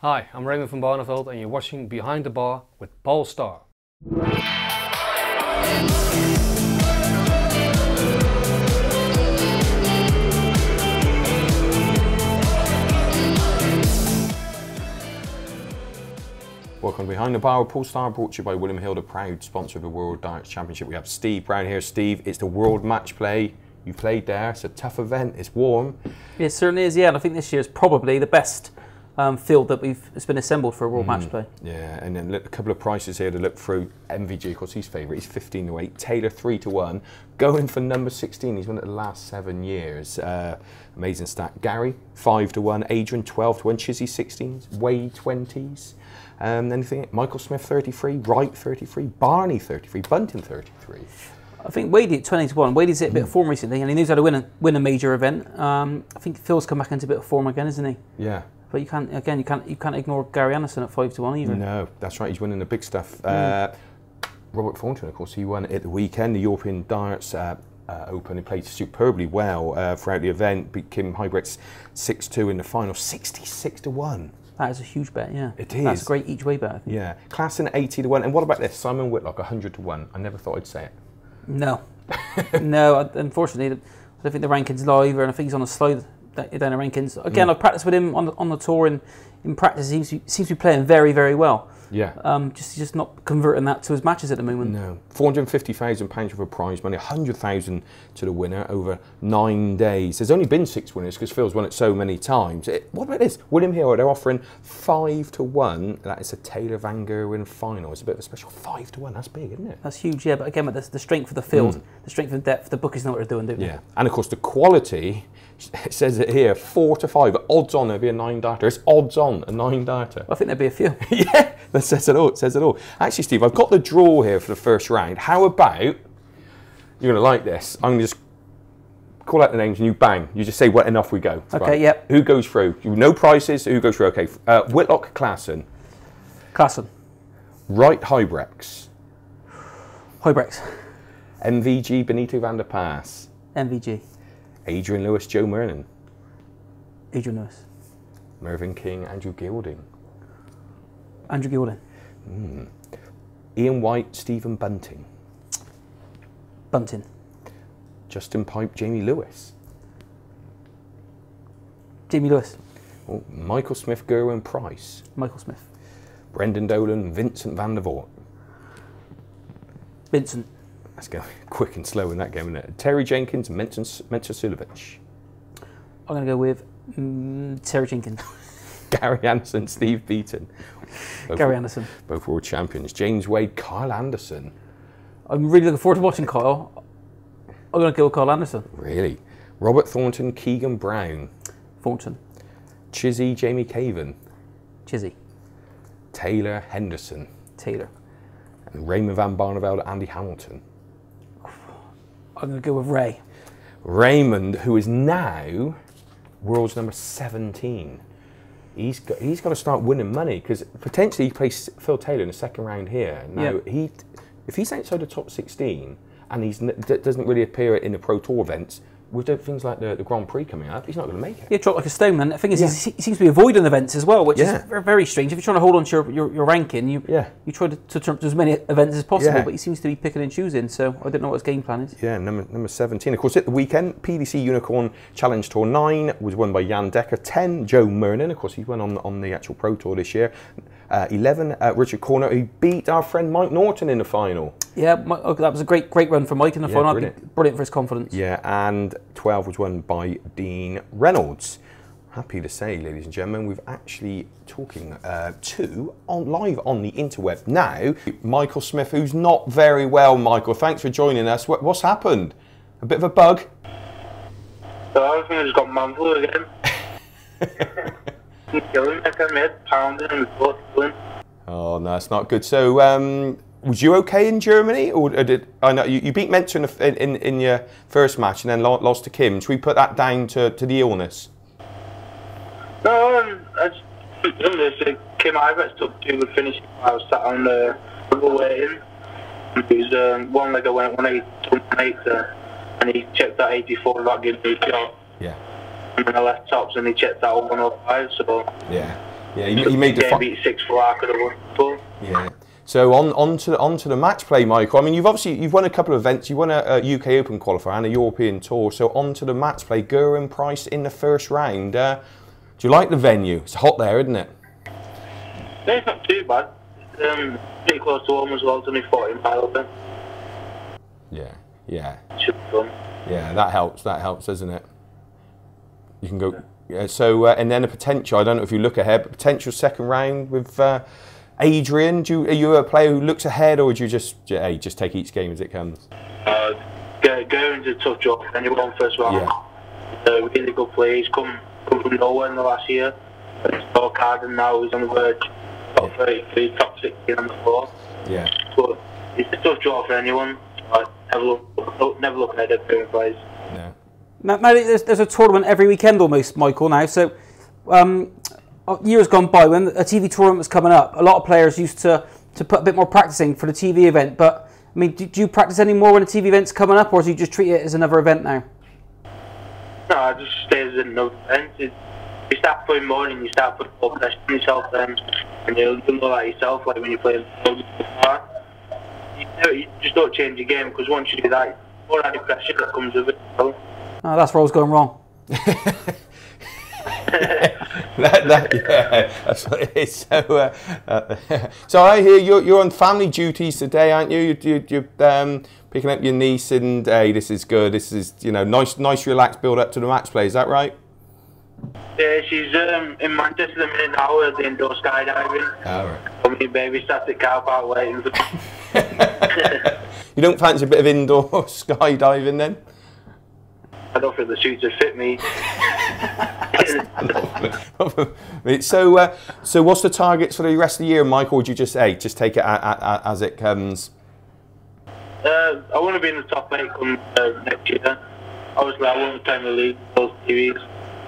Hi, I'm Raymond van Barneveld and you're watching Behind the Bar with Paul Starr. Welcome to Behind the Bar with Paul Starr, brought to you by William Hill, the proud sponsor of the World Darts Championship. We have Steve Brown here. Steve, it's the World Matchplay. You played there, it's a tough event, it's warm. It certainly is, yeah, and I think this year is probably the best field that it's been assembled for a World Matchplay. Yeah, and then a couple of prices here to look through. MVG, of course, he's favourite, he's 15 to 8. Taylor 3 to 1, going for number 16. He's won it the last 7 years. Amazing stat. Gary 5 to 1, Adrian 12 to 1, Chizzy 16s, Wade 20s. Anything? Michael Smith 33, Wright 33, Barney 33, Bunting 33. I think Wadey at 20 to 1. Wadey's hit a bit of form recently, and he knows how to win a major event. I think Phil's come back into a bit of form again, isn't he? Yeah. But you can't ignore Gary Anderson at 5 to 1 either. No, that's right. He's winning the big stuff. Robert Thornton, of course, he won at the weekend, the European Darts Open. He played superbly well throughout the event. Beat Kim Hybrechts 6-2 in the final, 66 to 1. That is a huge bet, yeah. It is. That's a great each way bet, I think. Yeah. Klassen 80 to 1. And what about this? Simon Whitlock 100 to 1. I never thought I'd say it. No. No, unfortunately, I don't think the rankings lie either, and I think he's on a slide down the rankings. Again, I've practiced with him on the tour, and in practice he seems to be playing very, very well. Yeah. Just not converting that to his matches at the moment. No. £450,000 for prize money, 100,000 to the winner over 9 days. There's only been 6 winners because Phil's won it so many times. What about this? William Hill, they're offering 5 to 1. That is a Taylor Van Gerwen final. It's a bit of a special 5 to 1. That's big, isn't it? That's huge, yeah. But again, with the strength of the field, the strength of the depth, the bookies know what they're doing, don't they? Yeah. And of course the quality, it says it here, 4 to 5. Odds on there'll be a 9-darter. It's odds on a 9-darter. I think there'd be a few. Yeah, that says it all. It says it all. Actually, Steve, I've got the draw here for the first round. How about, you're going to like this, I'm going to just call out the names and you bang. You just say, well, enough we go. Okay, right. yep. Who goes through? No prices, who goes through? Okay, Whitlock Klassen. Klassen. Wright Hybrechts. Hybrechts. MVG Benito van der Paas. MVG. Adrian Lewis, Joe Mernon. Adrian Lewis. Mervyn King, Andrew Gilding. Andrew Gilding. Ian White, Stephen Bunting. Bunting. Justin Pipe, Jamie Lewis. Jamie Lewis. Oh, Michael Smith, Gerwin Price. Michael Smith. Brendan Dolan, Vincent van der Voort. Vincent. That's going quick and slow in that game, isn't it? Terry Jenkins, Mentor Sulovic. I'm going to go with Terry Jenkins. Gary Anderson, Steve Beaton. Gary Anderson. Both world champions. James Wade, Kyle Anderson. I'm really looking forward to watching Kyle. I'm going to go with Kyle Anderson. Really? Robert Thornton, Keegan Brown. Thornton. Chizzy, Jamie Caven. Chizzy. Taylor Henderson. Taylor. And Raymond van Barneveld, Andy Hamilton. I'm going to go with Ray. Raymond, who is now world's number 17. He's got to start winning money because potentially he plays Phil Taylor in the second round here. Now, if he's outside the top 16 and he doesn't really appear in the Pro Tour events, with things like the Grand Prix coming up, he's not going to make it. Yeah, dropped like a stone, man. The thing is, he seems to be avoiding events as well, which is very strange. If you're trying to hold on to your ranking, you try to turn to as many events as possible, but he seems to be picking and choosing, so I don't know what his game plan is. Yeah, number 17. Of course, at the weekend, PDC Unicorn Challenge Tour 9 was won by Jan Decker. 10, Joe Mernon. Of course, he went on the actual Pro Tour this year. 11, Richard Corner, who beat our friend Mike Norton in the final. Yeah, that was a great run for Mike in the final. Brilliant for his confidence. Yeah, and 12 was won by Dean Reynolds. Happy to say, ladies and gentlemen, we've actually talking live on the interweb now. Michael Smith, who's not very well. Michael, thanks for joining us. What's happened? A bit of a bug? So I think I just got man flu again. Killing me, I made pounding and both killing. Oh no, it's not good. So, was you okay in Germany, or I know you beat Mentor in your first match and then lost to Kim? Should we put that down to the illness? No, I just done this. Kim Hybrechts took 2 good finishes. I was sat on the waiting. He was one leg I went 180, and he checked that 84 about giving me a shot. Yeah. And then I left tops and he checked that 105. So yeah. Yeah, he made the beat 6-4. I could have won. But yeah. So onto the match play, Michael. I mean, you've won a couple of events. You won a UK Open qualifier and a European Tour. So onto the match play. Gurren Price in the first round. Do you like the venue? It's hot there, isn't it? No, it's not too bad. Pretty close to home as well. It's only 40 miles then. Yeah. Should be fun. Yeah, that helps, doesn't it? You can go... Yeah, so, and then a potential, I don't know if you look ahead, but potential second round with Adrian. Are you a player who looks ahead, or would you just take each game as it comes? Gurren's a tough job for anyone first round. Yeah. Really good player. He's come from nowhere in the last year. He's worked hard and now he's on the verge of top 33, top 16 on the floor. Yeah. But it's a tough job for anyone. Never look ahead at Gurren Price. No. Now there's a tournament every weekend almost, Michael, now. So years gone by, when a TV tournament was coming up, a lot of players used to put a bit more practicing for the TV event. But, I mean, do you practice any more when a TV event's coming up, or do you just treat it as another event now? No, I just stay as another event. You start putting more and you start putting more pressure on yourself then. And you'll know that yourself, like when you're playing you just don't change your game, because once you do that, more added pressure that comes with it. So. Oh, that's where I was going wrong. That's what it is. So I hear you're on family duties today, aren't you? You're picking up your niece, and hey, this is good. This is nice, relaxed build up to the match play. Is that right? Yeah, she's in Manchester the minute now at the indoor skydiving. Oh, right. For me, baby, static car park waiting for. You don't fancy a bit of indoor skydiving then? I don't think the suits would fit me. So what's the targets for the rest of the year, Michael? Or would you just take it as it comes? I want to be in the top 8 come next year. Obviously, I want to play in the league, those series.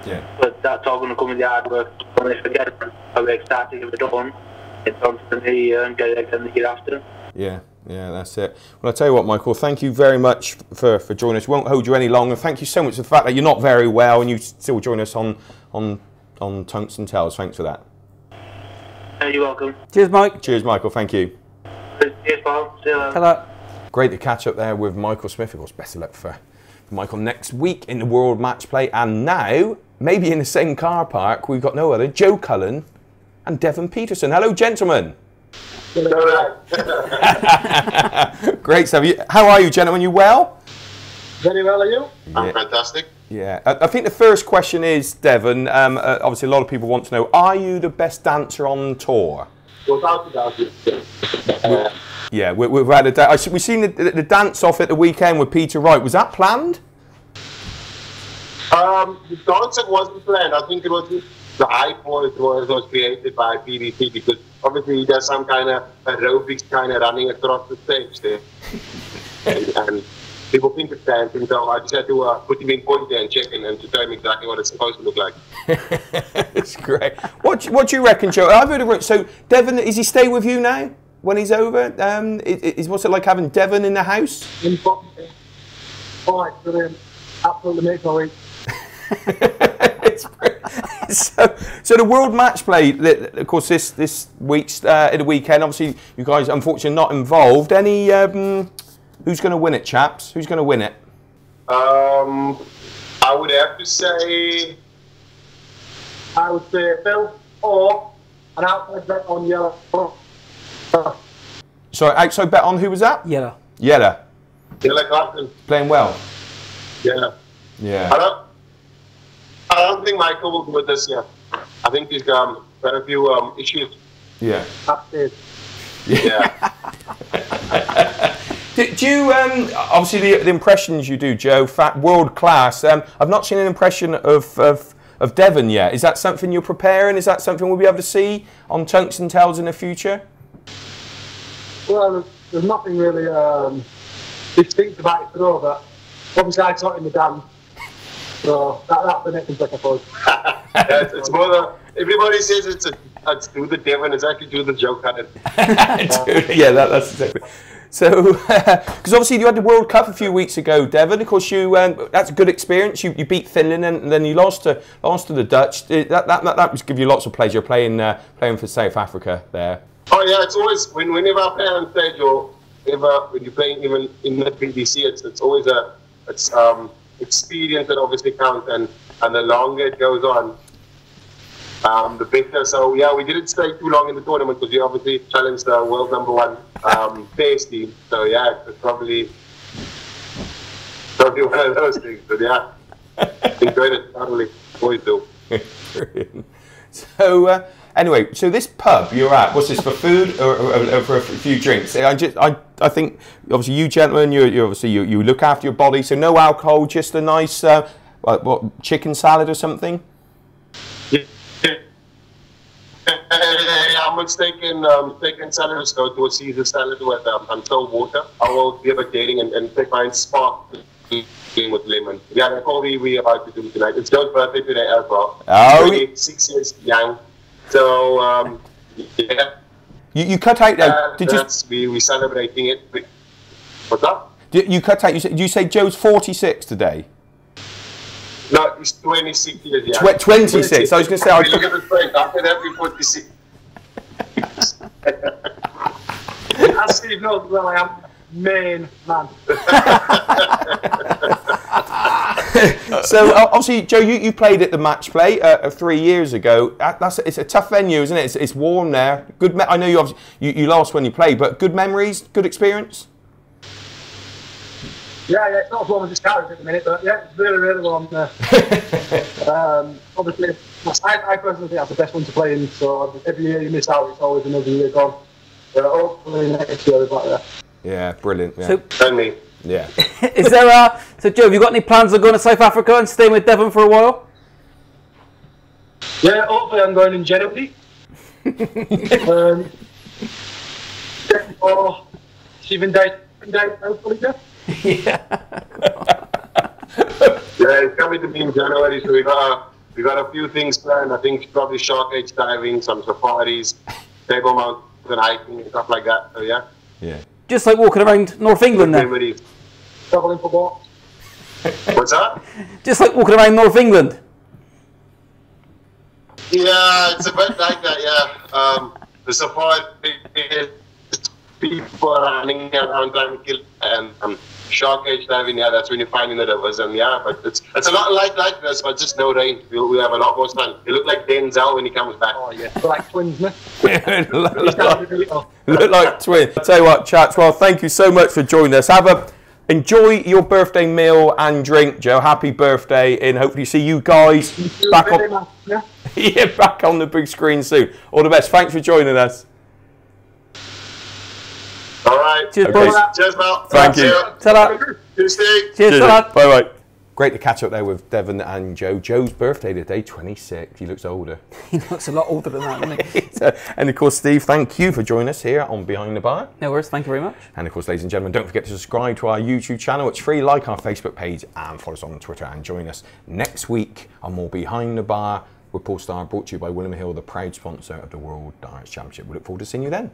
Yeah. But that's all going to come with the hard work. And if I get it, I'll be ecstatic. If I don't, it's on to the new year and get it again the year after. Yeah, that's it. Well, I'll tell you what, Michael, thank you very much for joining us. We won't hold you any longer. Thank you so much for the fact that you're not very well and you still join us on Tungsten Tales. Thanks for that. You're welcome. Cheers, Mike. Cheers, Michael. Thank you. Cheers, pal. See you later. Hello. Great to catch up there with Michael Smith. Of course, best of luck for Michael next week in the World Matchplay. And now, maybe in the same car park, we've got no other, Joe Cullen and Devon Petersen. Hello, gentlemen. Great stuff. How are you, gentlemen? You well? Very well, are you? Yeah. I'm fantastic. Yeah. I think the first question is, Devon, obviously a lot of people want to know, are you the best dancer on tour? Without doubt. Yeah, we've had a we've seen the dance off at the weekend with Peter Wright. Was that planned? The concert wasn't planned. I think it was the hype was created by PVC, because obviously there's some kind of aerobics kind of running across the stage there. and people think it's dancing, so I just had to put him in point there and check and to tell him exactly what it's supposed to look like. It's great. What do you reckon, Joe? I've heard of it. So Devon, is he stay with you now when he's over? What's it like having Devon in the house? Oh, it's brilliant. Absolutely makes my week. So the World Matchplay, of course, this week's in the weekend. Obviously, you guys unfortunately not involved. Any who's going to win it, chaps? Who's going to win it? I would have to say, Phil, or an outside bet on Yellow. Sorry, outside bet on who was that? Yellow. Yellow. Yellow Clapton. Playing well. Yeah. I don't think Michael will do it this year. I think he's got a few issues. Yeah. Upstairs. Yeah. Do you, obviously the impressions you do, Joe, world class. I've not seen an impression of Devon yet. Is that something you're preparing? Is that something we'll be able to see on Tungsten Tales in the future? Well, there's nothing really distinct about it at all, but obviously I taught him the dance. So that's the next thing, I suppose. It's more everybody says it's do the Devon, it's actually do the Joe Cullen. Yeah, that's exactly. So, because obviously you had the World Cup a few weeks ago, Devon. Of course, that's a good experience. You beat Finland and then you lost to the Dutch. That must give you lots of pleasure playing for South Africa there. Oh yeah, it's always whenever I play on stage or when you're playing even in the BBC, it's always experience that obviously counts, and the longer it goes on, the better. So yeah, we didn't stay too long in the tournament because we obviously challenged the world #1 pairs team. So yeah, it's probably one of those things. But yeah, enjoyed it thoroughly. Always do. Brilliant. So anyway, so this pub you're at, what's this, for food or for a few drinks? I think obviously you gentlemen, you look after your body, so no alcohol, just a nice what, chicken salad or something. I'm on steak and salad, so to a Caesar salad with salt water. I will give a dating and take my sparkling with lemon. Yeah, that's what we about to do tonight. It's Joe's birthday today as well. Oh, 26 years young. So yeah. You cut out. We celebrating it. What's up? You cut out. You say Joe's 46 today. No, he's 26 years young. 26. I was going to say. Look at the face. After that, we 46. As Steve knows well, I am main man. So obviously, Joe, you played at the match play 3 years ago. It's a tough venue, isn't it? It's warm there. Good. I know you lost when you played, but good memories, good experience. Yeah, it's not as warm as it's carried at the minute, but yeah, it's really, really warm there. Obviously, I personally think that's the best one to play in, so every year you miss out, it's always another year gone. Hopefully next year we're back there. Yeah, brilliant. Yeah. So, And me. Yeah. Is there so Joe, have you got any plans of going to South Africa and staying with Devon for a while? Yeah, hopefully I'm going in January. Or Stephen Day, hopefully, yeah. Yeah, it's coming to me in January, so we got a few things planned. I think probably shark cage diving, some safaris, table mountain hiking, and stuff like that. So yeah. Yeah. Just like walking around North England then? Travelling for walks. What's that? Just like walking around North England? Yeah, it's a bit like that, yeah. The safari, people running around trying to kill, and shark cage diving, yeah, that's when you find in the rivers, and yeah, but it's a lot like this, but just no rain. We'll have a lot more sun. You look like Denzel when he comes back. Oh yeah, we're like twins, man. Look like twins. I'll tell you what, chats, well, thank you so much for joining us. Enjoy your birthday meal and drink, Joe. Happy birthday, and hopefully see you guys back on, back on the big screen soon. All the best. Thanks for joining us. All right. Cheers, Okay. boys. Cheers, Mel. Thank you. Ta-da. Cheers, Steve. Cheers, ta-da. Bye-bye. Great to catch up there with Devon and Joe. Joe's birthday today, 26. He looks older. He looks a lot older than that, doesn't he? And of course, Steve, thank you for joining us here on Behind the Bar. No worries, thank you very much. And of course, ladies and gentlemen, don't forget to subscribe to our YouTube channel. It's free. Like our Facebook page and follow us on Twitter. And join us next week on more Behind the Bar with Paul Starr, brought to you by William Hill, the proud sponsor of the World Darts Championship. We look forward to seeing you then.